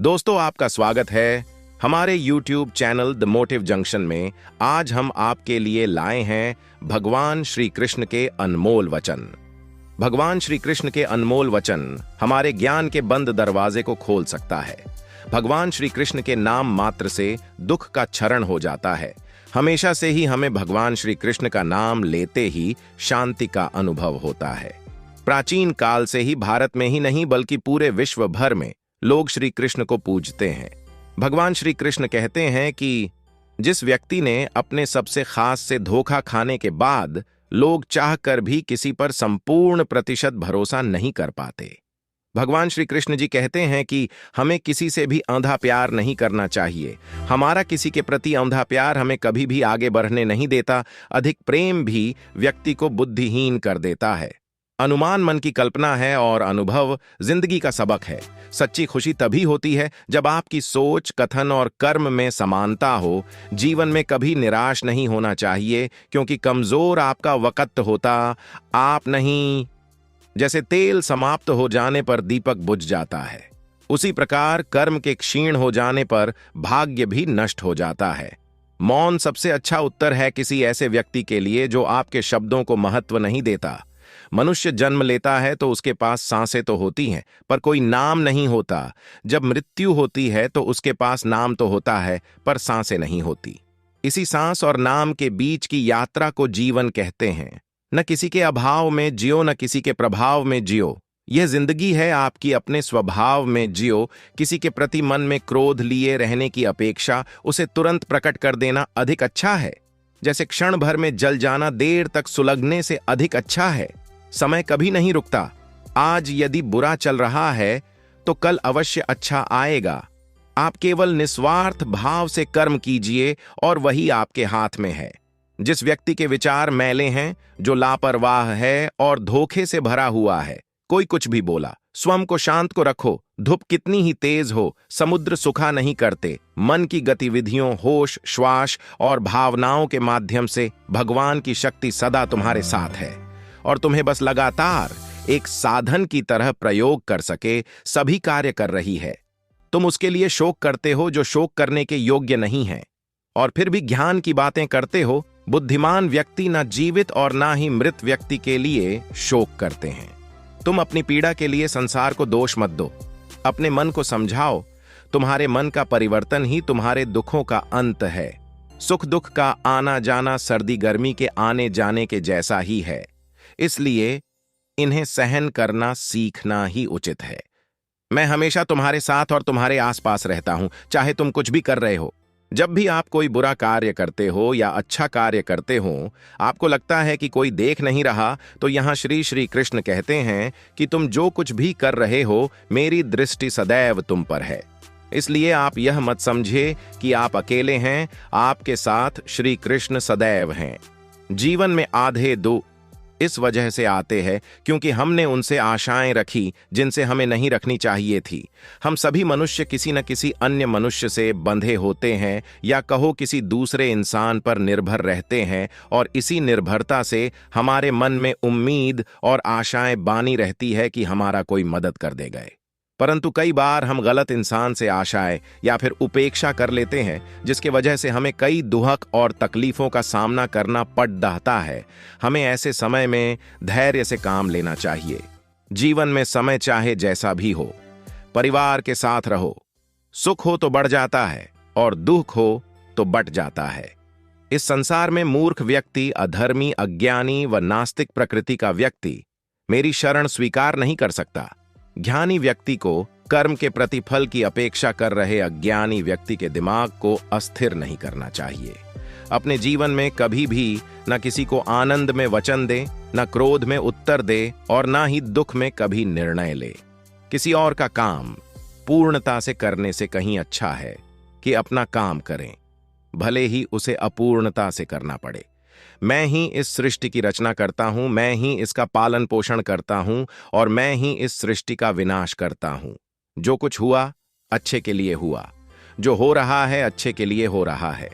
दोस्तों, आपका स्वागत है हमारे YouTube channel the motive junction में। आज हम आपके लिए लाए हैं भगवान श्री कृष्ण के अनमोल वचन। भगवान श्री कृष्ण के अनमोल वचन हमारे ज्ञान के बंद दरवाजे को खोल सकता है। भगवान श्री कृष्ण के नाम मात्र से दुख का क्षरण हो जाता है। हमेशा से ही हमें भगवान श्री कृष्ण का नाम लेते ही शांति का अनुभव होता है। प्राचीन काल से ही भारत में ही नहीं बल्कि पूरे विश्व भर में लोग श्री कृष्ण को पूजते हैं। भगवान श्री कृष्ण कहते हैं कि जिस व्यक्ति ने अपने सबसे खास से धोखा खाने के बाद लोग चाहकर भी किसी पर संपूर्ण प्रतिशत भरोसा नहीं कर पाते। भगवान श्री कृष्ण जी कहते हैं कि हमें किसी से भी अंधा प्यार नहीं करना चाहिए। हमारा किसी के प्रति अंधा प्यार हमें कभी भी आगे बढ़ने नहीं देता। अधिक प्रेम भी व्यक्ति को बुद्धिहीन कर देता है। अनुमान मन की कल्पना है और अनुभव जिंदगी का सबक है। सच्ची खुशी तभी होती है जब आपकी सोच, कथन और कर्म में समानता हो। जीवन में कभी निराश नहीं होना चाहिए, क्योंकि कमजोर आपका वक्त होता, आप नहीं। जैसे तेल समाप्त हो जाने पर दीपक बुझ जाता है, उसी प्रकार कर्म के क्षीण हो जाने पर भाग्य भी नष्ट हो जाता है। मौन सबसे अच्छा उत्तर है किसी ऐसे व्यक्ति के लिए जो आपके शब्दों को महत्व नहीं देता। मनुष्य जन्म लेता है तो उसके पास सांसें तो होती हैं, पर कोई नाम नहीं होता। जब मृत्यु होती है तो उसके पास नाम तो होता है, पर सांसें नहीं होती। इसी सांस और नाम के बीच की यात्रा को जीवन कहते हैं। न किसी के अभाव में जियो, न किसी के प्रभाव में जियो। यह जिंदगी है आपकी, अपने स्वभाव में जियो। किसी के प्रति मन में क्रोध लिए रहने की अपेक्षा उसे तुरंत प्रकट कर देना अधिक अच्छा है। जैसे क्षण भर में जल जाना देर तक सुलगने से अधिक अच्छा है। समय कभी नहीं रुकता। आज यदि बुरा चल रहा है तो कल अवश्य अच्छा आएगा। आप केवल निस्वार्थ भाव से कर्म कीजिए और वही आपके हाथ में है। जिस व्यक्ति के विचार मैले हैं, जो लापरवाह है और धोखे से भरा हुआ है, कोई कुछ भी बोला, स्वयं को शांत को रखो। धूप कितनी ही तेज हो, समुद्र सुखा नहीं करते। मन की गतिविधियों, होश, श्वास और भावनाओं के माध्यम से भगवान की शक्ति सदा तुम्हारे साथ है और तुम्हें बस लगातार एक साधन की तरह प्रयोग कर सके सभी कार्य कर रही है। तुम उसके लिए शोक करते हो जो शोक करने के योग्य नहीं है, और फिर भी ज्ञान की बातें करते हो। बुद्धिमान व्यक्ति ना जीवित और ना ही मृत व्यक्ति के लिए शोक करते हैं। तुम अपनी पीड़ा के लिए संसार को दोष मत दो, अपने मन को समझाओ। तुम्हारे मन का परिवर्तन ही तुम्हारे दुखों का अंत है। सुख दुख का आना जाना सर्दी गर्मी के आने जाने के जैसा ही है, इसलिए इन्हें सहन करना सीखना ही उचित है। मैं हमेशा तुम्हारे साथ और तुम्हारे आसपास रहता हूं, चाहे तुम कुछ भी कर रहे हो। जब भी आप कोई बुरा कार्य करते हो या अच्छा कार्य करते हो, आपको लगता है कि कोई देख नहीं रहा, तो यहां श्री कृष्ण कहते हैं कि तुम जो कुछ भी कर रहे हो, मेरी दृष्टि सदैव तुम पर है। इसलिए आप यह मत समझिए कि आप अकेले हैं, आपके साथ श्री कृष्ण सदैव हैं। जीवन में आधे दुख इस वजह से आते हैं क्योंकि हमने उनसे आशाएं रखी जिनसे हमें नहीं रखनी चाहिए थी। हम सभी मनुष्य किसी न किसी अन्य मनुष्य से बंधे होते हैं, या कहो किसी दूसरे इंसान पर निर्भर रहते हैं, और इसी निर्भरता से हमारे मन में उम्मीद और आशाएं बानी रहती है कि हमारा कोई मदद कर देगा। परंतु कई बार हम गलत इंसान से आशाएं या फिर उपेक्षा कर लेते हैं, जिसके वजह से हमें कई दुख और तकलीफों का सामना करना पड़ जाता है। हमें ऐसे समय में धैर्य से काम लेना चाहिए। जीवन में समय चाहे जैसा भी हो, परिवार के साथ रहो। सुख हो तो बढ़ जाता है और दुख हो तो बट जाता है। इस संसार में मूर्ख व्यक्ति, अधर्मी, अज्ञानी व नास्तिक प्रकृति का व्यक्ति मेरी शरण स्वीकार नहीं कर सकता। ज्ञानी व्यक्ति को कर्म के प्रतिफल की अपेक्षा कर रहे अज्ञानी व्यक्ति के दिमाग को अस्थिर नहीं करना चाहिए। अपने जीवन में कभी भी न किसी को आनंद में वचन दे, न क्रोध में उत्तर दे, और न ही दुख में कभी निर्णय ले। किसी और का काम पूर्णता से करने से कहीं अच्छा है कि अपना काम करें, भले ही उसे अपूर्णता से करना पड़े। मैं ही इस सृष्टि की रचना करता हूं, मैं ही इसका पालन पोषण करता हूं, और मैं ही इस सृष्टि का विनाश करता हूं। जो कुछ हुआ अच्छे के लिए हुआ, जो हो रहा है अच्छे के लिए हो रहा है,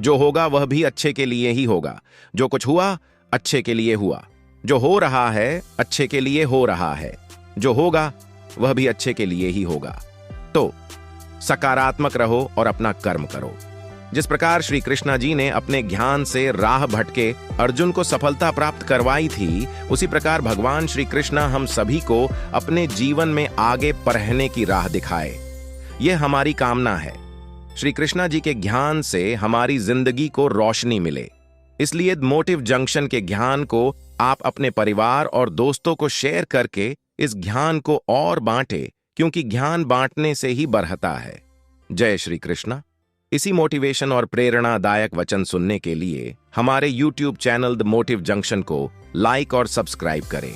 जो होगा वह भी अच्छे के लिए ही होगा। जो कुछ हुआ अच्छे के लिए हुआ, जो हो रहा है अच्छे के लिए हो रहा है, जो होगा वह भी अच्छे के लिए ही होगा। तो सकारात्मक रहो और अपना कर्म करो। जिस प्रकार श्री कृष्णा जी ने अपने ज्ञान से राह भटके अर्जुन को सफलता प्राप्त करवाई थी, उसी प्रकार भगवान श्री कृष्णा हम सभी को अपने जीवन में आगे बढ़ने की राह दिखाए, यह हमारी कामना है। श्री कृष्णा जी के ज्ञान से हमारी जिंदगी को रोशनी मिले, इसलिए मोटिव जंक्शन के ज्ञान को आप अपने परिवार और दोस्तों को शेयर करके इस ज्ञान को और बांटे, क्योंकि ज्ञान बांटने से ही बढ़ता है। जय श्री कृष्णा। इसी मोटिवेशन और प्रेरणादायक वचन सुनने के लिए हमारे YouTube channel the motive junction को लाइक और सब्सक्राइब करें।